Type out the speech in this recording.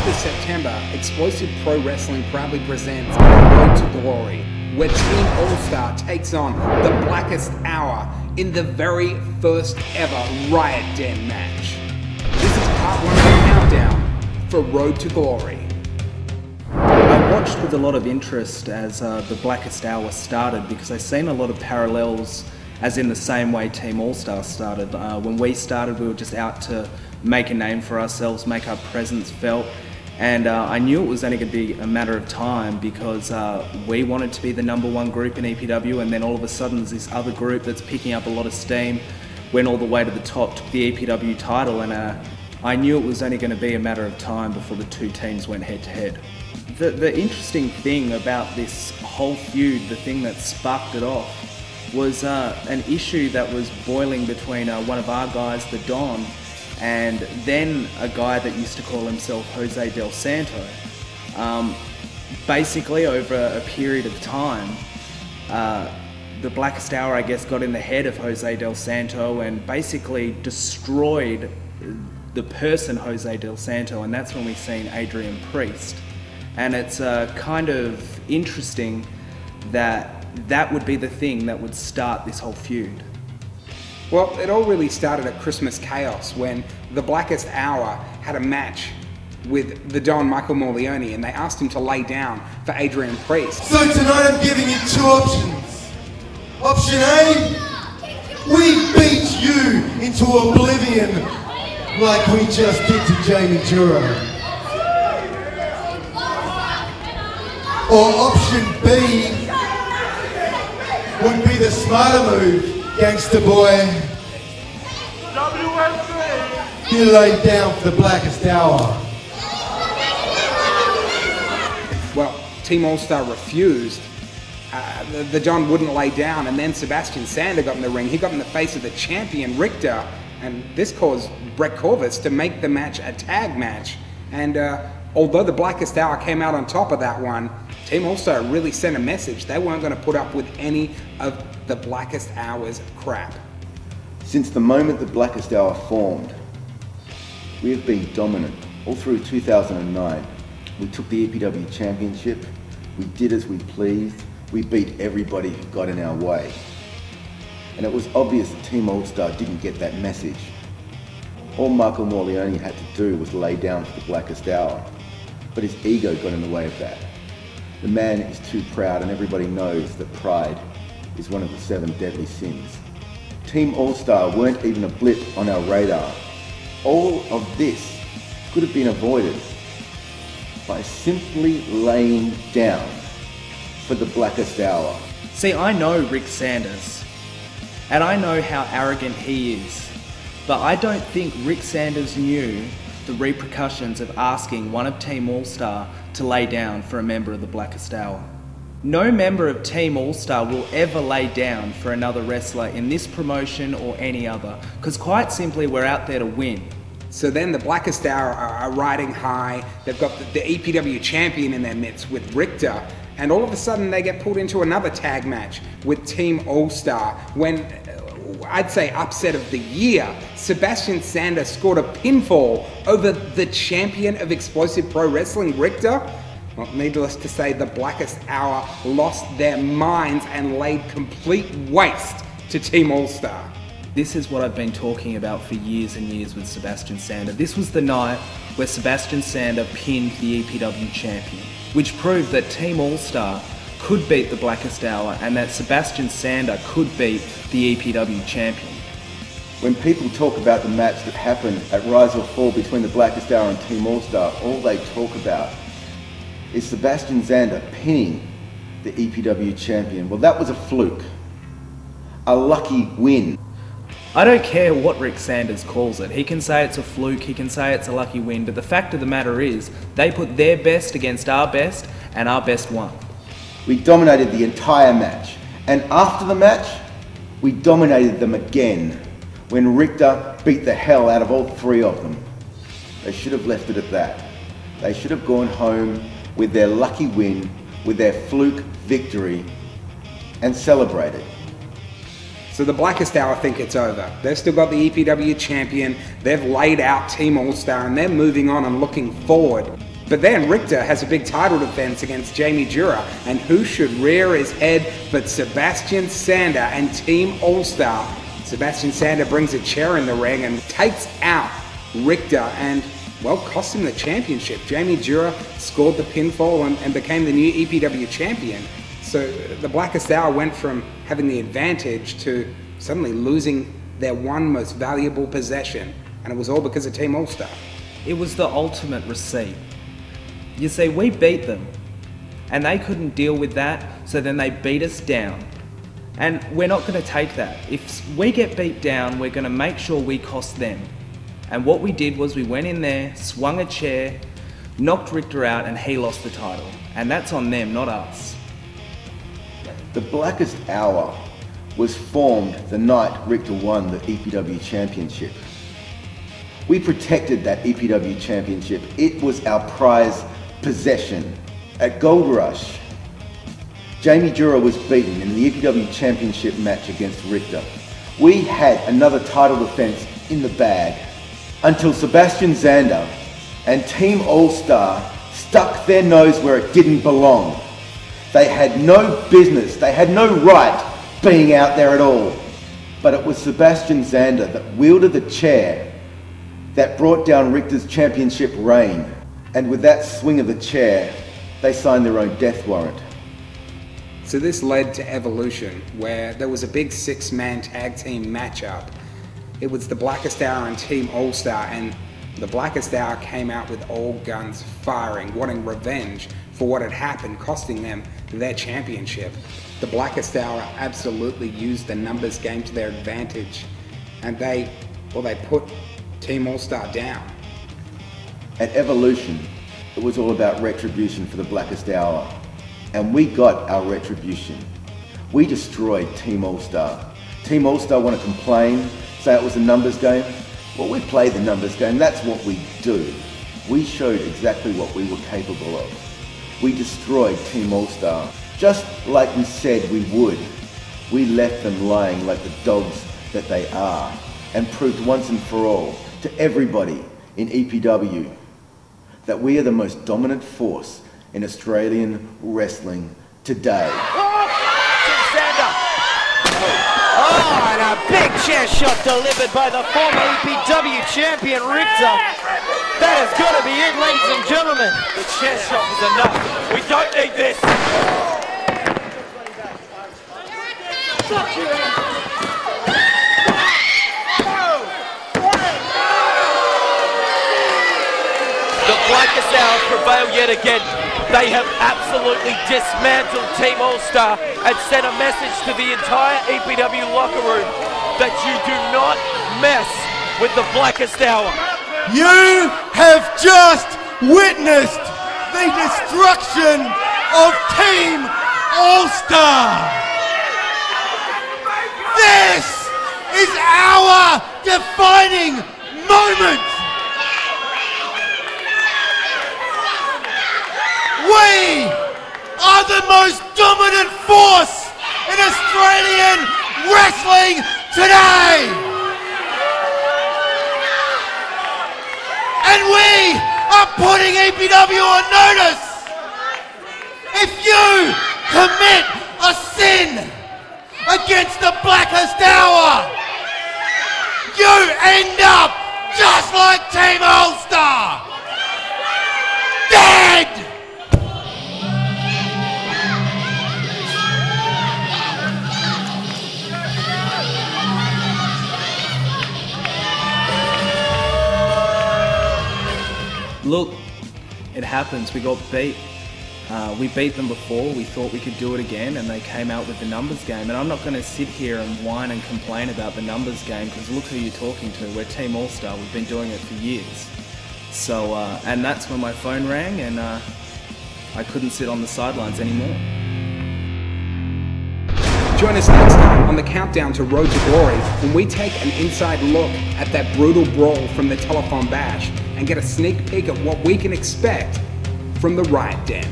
9th of September, Explosive Pro Wrestling proudly presents Road to Glory, where Team Allstar takes on the Blackest Hour in the very first ever RIOT Den match. This is part 1 of the countdown for Road to Glory. I watched with a lot of interest as the Blackest Hour started because I've seen a lot of parallels as in the same way Team Allstar started. When we started, we were just out to make a name for ourselves, make our presence felt, and I knew it was only going to be a matter of time because we wanted to be the #1 group in EPW, and then all of a sudden there's this other group that's picking up a lot of steam, went all the way to the top, took the EPW title, and I knew it was only going to be a matter of time before the two teams went head to head. The interesting thing about this whole feud, the thing that sparked it off, was an issue that was boiling between one of our guys, the Don, and then a guy that used to call himself Jose Del Santo. Basically, over a period of time, the Blackest Hour, I guess, got in the head of Jose Del Santo and basically destroyed the person Jose Del Santo, and that's when we seen Adrian Priest. And it's kind of interesting that that would be the thing that would start this whole feud. Well, it all really started at Christmas Chaos when the Blackest Hour had a match with the Don, Michael Morleone, and they asked him to lay down for Adrian Priest. So tonight I'm giving you 2 options. Option A, we beat you into oblivion like we just did to Jamie Juro. Or option B would be the smarter move, gangster boy. You laid down for the Blackest Hour. Well, Team Allstar refused. The Don wouldn't lay down, and then Sebastian Sander got in the ring. He got in the face of the champion, Richter, and this caused Brett Corvus to make the match a tag match. And although the Blackest Hour came out on top of that one, Team Allstar really sent a message. They weren't going to put up with any of the Blackest Hour's crap. Since the moment the Blackest Hour formed, we have been dominant. All through 2009, we took the EPW Championship, we did as we pleased, we beat everybody who got in our way. And it was obvious that Team Allstar didn't get that message. All Michael Morleone had to do was lay down for the Blackest Hour, but his ego got in the way of that. The man is too proud, and everybody knows that pride is one of the 7 deadly sins. Team Allstar weren't even a blip on our radar. All of this could have been avoided by simply laying down for the Blackest Hour. See, I know Rick Sanders, and I know how arrogant he is, but I don't think Rick Sanders knew the repercussions of asking one of Team Allstar to lay down for a member of the Blackest Hour. No member of Team Allstar will ever lay down for another wrestler in this promotion or any other, because quite simply we're out there to win. So then the Blackest Hour are riding high. They've got the EPW champion in their midst with Richter, and all of a sudden they get pulled into another tag match with Team Allstar when, I'd say upset of the year, Sebastian Sander scored a pinfall over the champion of Explosive Pro Wrestling, Richter. Well, needless to say, the Blackest Hour lost their minds and laid complete waste to Team Allstar. This is what I've been talking about for years and years with Sebastian Sander. This was the night where Sebastian Sander pinned the EPW champion, which proved that Team Allstar could beat the Blackest Hour and that Sebastian Sander could beat the EPW champion. When people talk about the match that happened at Rise or Fall between the Blackest Hour and Team Allstar, all they talk about is Sebastian Sander pinning the EPW champion. Well, that was a fluke. A lucky win. I don't care what Rick Sanders calls it. He can say it's a fluke, he can say it's a lucky win, but the fact of the matter is, they put their best against our best, and our best won. We dominated the entire match. And after the match, we dominated them again when Richter beat the hell out of all 3 of them. They should have left it at that. They should have gone home with their lucky win, with their fluke victory, and celebrated. So the Blackest Hour think it's over. They've still got the EPW champion, they've laid out Team Allstar, and they're moving on and looking forward. But then Richter has a big title defense against Jamie Dura, and who should rear his head but Sebastian Sander and Team Allstar. Sebastian Sander brings a chair in the ring and takes out Richter and, well, cost him the championship. Jamie Dura scored the pinfall and became the new EPW champion. So the Blackest Hour went from having the advantage to suddenly losing their one most valuable possession, and it was all because of Team Allstar. It was the ultimate receipt. You see, we beat them, and they couldn't deal with that, so then they beat us down. And we're not going to take that. If we get beat down, we're going to make sure we cost them. And what we did was we went in there, swung a chair, knocked Richter out, and he lost the title. And that's on them, not us. The Blackest Hour was formed the night Richter won the EPW Championship. We protected that EPW Championship. It was our prize possession. At Gold Rush, Jamie Dura was beaten in the EPW Championship match against Richter. We had another title defense in the bag until Sebastian Sander and Team Allstar stuck their nose where it didn't belong. They had no business, they had no right being out there at all. But it was Sebastian Sander that wielded the chair that brought down Richter's championship reign. And with that swing of the chair, they signed their own death warrant. So this led to Evolution, where there was a big 6-man tag team matchup. It was the Blackest Hour and Team Allstar, and the Blackest Hour came out with all guns firing, wanting revenge for what had happened, costing them their championship. The Blackest Hour absolutely used the numbers game to their advantage, and they put Team Allstar down. At Evolution, it was all about retribution for the Blackest Hour. And we got our retribution. We destroyed Team Allstar. Team Allstar want to complain, say it was a numbers game. Well, we play the numbers game, that's what we do. We showed exactly what we were capable of. We destroyed Team Allstar, just like we said we would. We left them lying like the dogs that they are, and proved once and for all to everybody in EPW that we are the most dominant force in Australian wrestling today. Oh, and a big chair shot delivered by the former EPW champion, Richter. That has got to be it, ladies and gentlemen. The chair shot was enough. We don't need this. The Blackest Hour prevail yet again. They have absolutely dismantled Team Allstar and sent a message to the entire EPW locker room that you do not mess with the Blackest Hour. You have just witnessed the destruction of Team Allstar. This is our defining moment. We are the most dominant force in Australian wrestling today. And we are putting EPW on notice. If you commit a sin against the Blackest Hour, you end up just like Team Allstar. Dead! Look, it happens. We got beat. We beat them before. We thought we could do it again, and they came out with the numbers game. And I'm not going to sit here and whine and complain about the numbers game, because look who you're talking to. We're Team Allstar. We've been doing it for years. So, and that's when my phone rang, and I couldn't sit on the sidelines anymore. Join us next time on the countdown to Road to Glory, when we take an inside look at that brutal brawl from the Telephone Bash and get a sneak peek at what we can expect from the RIOT Den.